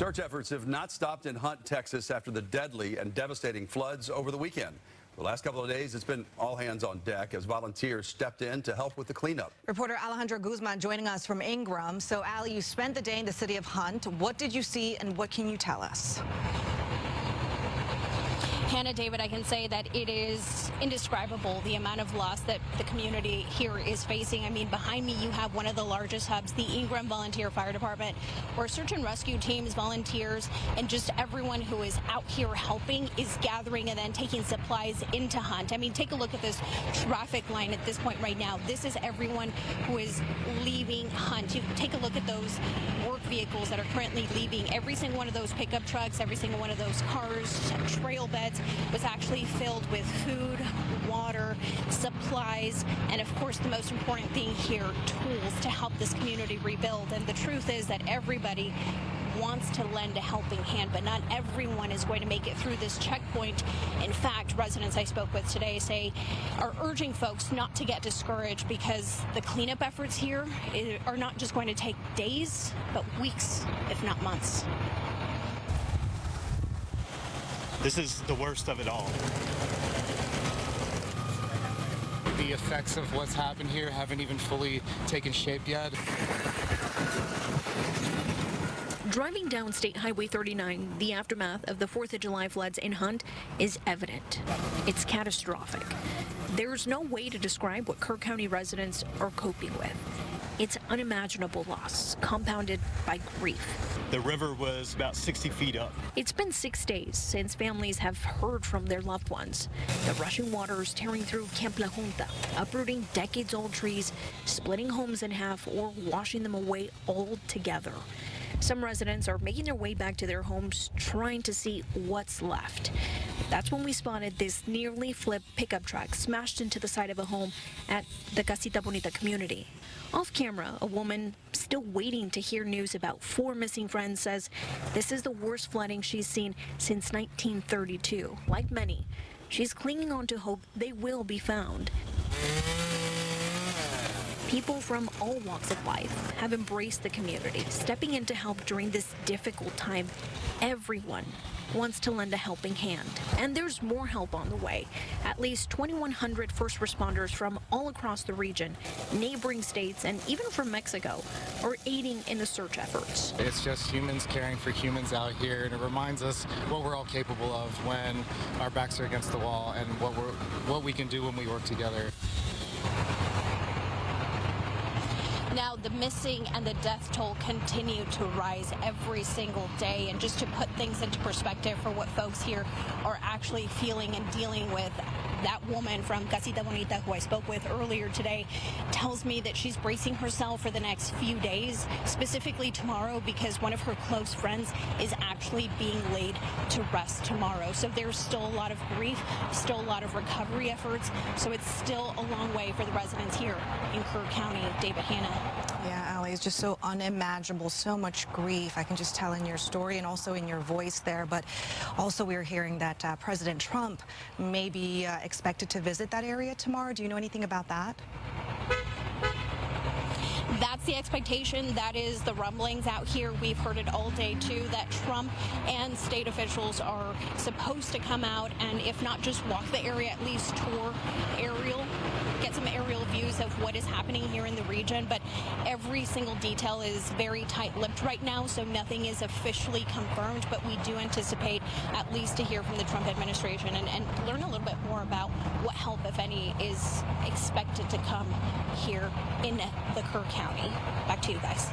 Search efforts have not stopped in Hunt, Texas after the deadly and devastating floods over the weekend. The last couple of days, it's been all hands on deck as volunteers stepped in to help with the cleanup. Reporter Alejandra Guzman joining us from Ingram. So, Ali, you spent the day in the city of Hunt. What did you see and what can you tell us? Hannah, David, I can say that it is indescribable, the amount of loss that the community here is facing. I mean, behind me, you have one of the largest hubs, the Ingram Volunteer Fire Department, where search and rescue teams, volunteers, and just everyone who is out here helping is gathering and then taking supplies into Hunt. I mean, take a look at this traffic line at this point right now. This is everyone who is leaving Hunt. You take a look at those work vehicles that are currently leaving. Every single one of those pickup trucks, every single one of those cars, trail beds, was actually filled with food, water, supplies, and of course the most important thing here, tools to help this community rebuild. And the truth is that everybody wants to lend a helping hand, but not everyone is going to make it through this checkpoint. In fact, residents I spoke with today are urging folks not to get discouraged because the cleanup efforts here are not just going to take days, but weeks, if not months. This is the worst of it all. The effects of what's happened here haven't even fully taken shape yet. Driving down State Highway 39, the aftermath of the 4th of July floods in Hunt is evident. It's catastrophic. There's no way to describe what Kerr County residents are coping with. It's unimaginable loss, compounded by grief. The river was about 60 feet up. It's been 6 days since families have heard from their loved ones. The rushing waters tearing through Camp La Junta, uprooting decades-old trees, splitting homes in half, or washing them away altogether. Some residents are making their way back to their homes, trying to see what's left. That's when we spotted this nearly flipped pickup truck smashed into the side of a home at the Casita Bonita community. Off camera, a woman still waiting to hear news about 4 missing friends says this is the worst flooding she's seen since 1932. Like many, she's clinging on to hope they will be found. People from all walks of life have embraced the community, stepping in to help during this difficult time. Everyone wants to lend a helping hand. And there's more help on the way. At least 2,100 first responders from all across the region, neighboring states, and even from Mexico are aiding in the search efforts. It's just humans caring for humans out here, and it reminds us what we're all capable of when our backs are against the wall and what we can do when we work together. Now, the missing and the death toll continue to rise every single day. And just to put things into perspective for what folks here are actually feeling and dealing with, that woman from Casita Bonita who I spoke with earlier today tells me that she's bracing herself for the next few days, specifically tomorrow, because one of her close friends is actually being laid to rest tomorrow. So there's still a lot of grief, still a lot of recovery efforts. So it's still a long way for the residents here in Kerr County. David, Hannah. Yeah, Ali, it's just so unimaginable, so much grief. I can just tell in your story and also in your voice there. But also we're hearing that President Trump may be expected to visit that area tomorrow. Do you know anything about that? That's the expectation. That is the rumblings out here. We've heard it all day, too, that Trump and state officials are supposed to come out and, if not just walk the area, at least tour get some aerial views of what is happening here in the region. But every single detail is very tight-lipped right now, so nothing is officially confirmed. But we do anticipate at least to hear from the Trump administration and learn a little bit more about what help, if any, is expected to come here in the Kerr County. Back to you guys.